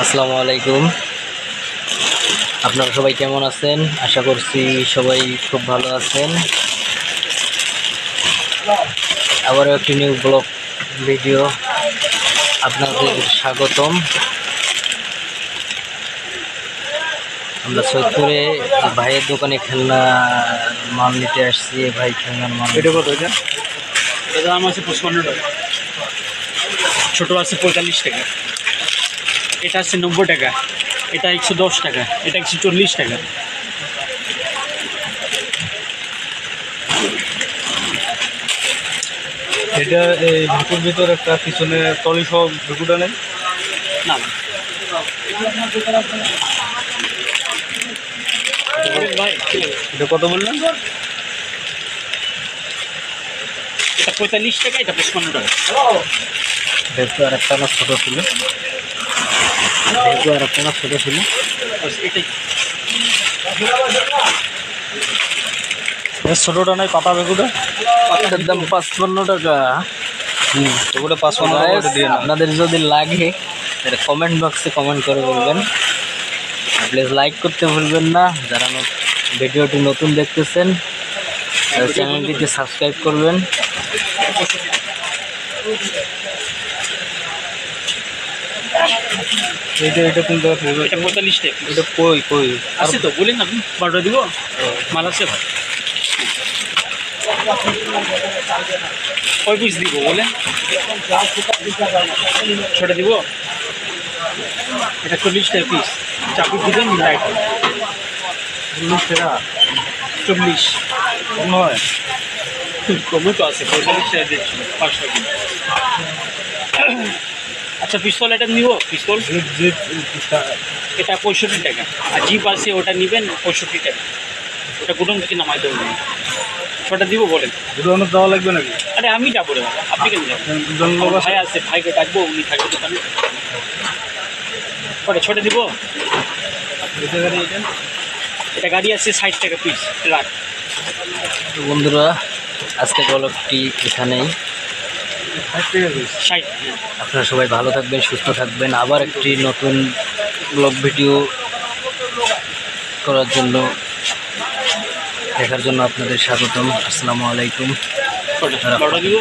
আসসালামু আলাইকুম। আপনারা সবাই কেমন আছেন? আশা করছি সবাই খুব ভালো আছেন। আবারও একটি নিউ ব্লগ ভিডিও আপনাদের স্বাগতম। আমরা সৈয়দপুরে ভাইয়ের দোকানে খেলনা মাল নিতে আসছি। ভাই খেলনার মাল এটা কত? এটা দাম আছে 55 টাকা, ছোটো আছে 45 টাকা, এটা আছে 90 টাকা, এটা 110 টাকা, এটা 140 টাকা। এটা এই ভেকুর ভিতর একটা পিছনে টলি সহ ভেকুটা নেই না ভাই, এটা কত বললেন? এটা 45 টাকা, এটা 55 টাকা। ভেতু আর একটা আমার ছোটো ছিল, ভেতু আর একটা আমার ছোটো ছিল। এটাই ছোটোটা নাই পাতা ভেকুটা, পাতার দাম 55 টাকা। ওগুলো 55 টাকা দিয়ে না। আপনাদের যদি লাগে তাহলে কমেন্ট বক্সে কমেন্ট করে বলবেন। প্লিজ লাইক করতে ভুলবেন না। যারা ভিডিওটি নতুন দেখতেছেন তারা চ্যানেলটিকে সাবস্ক্রাইব করবেন। এটা কোন জায়গা থেকে? এটা 45 টাকা। এটা কই আছে তো, বলেন আপনি 12 দিব, মাল আছে ভাই। কয় পিস দিব বলেন? ছোটা দিব, এটা 40 টাকা পিস। চাকু দিবেন লাইট 40 টাকা 40। কম হয়? কমে তো আছে, 45 টাকা দিচ্ছি 5 টাকা। আচ্ছা, পিস্তল এটা নিব, পিস্তল এটা 65 টাকা। আর জিপ আছে ওটা নেবেন 65 টাকা, ওটা গুডন থেকে নামাই দেবেন। ছোটা দিব বলেন? দুটো অনেক দেওয়া লাগবে নাকি? আরে আমি যাবো রে বাবা, আপনি কেন যাবেন? দুজন লোক আছে। ভাই আছে, ভাইকে ডাকবো, উনি থাকবে দোকানে। ওটা ছোটা দিব। এটা গাড়ি এটা এটা গাড়ি আছে 60 টাকা পিস ট্রাক। তো বন্ধুরা, আজকে ব্লগটি এখানেই। 60 টাকা পিস। 60। আপনারা সবাই ভালো থাকবেন, সুস্থ থাকবেন। আবার একটি নতুন ব্লগ ভিডিও করার জন্য দেখার জন্য আপনাদের স্বাগতম। আসসালামু আলাইকুম। ছোটা দিব।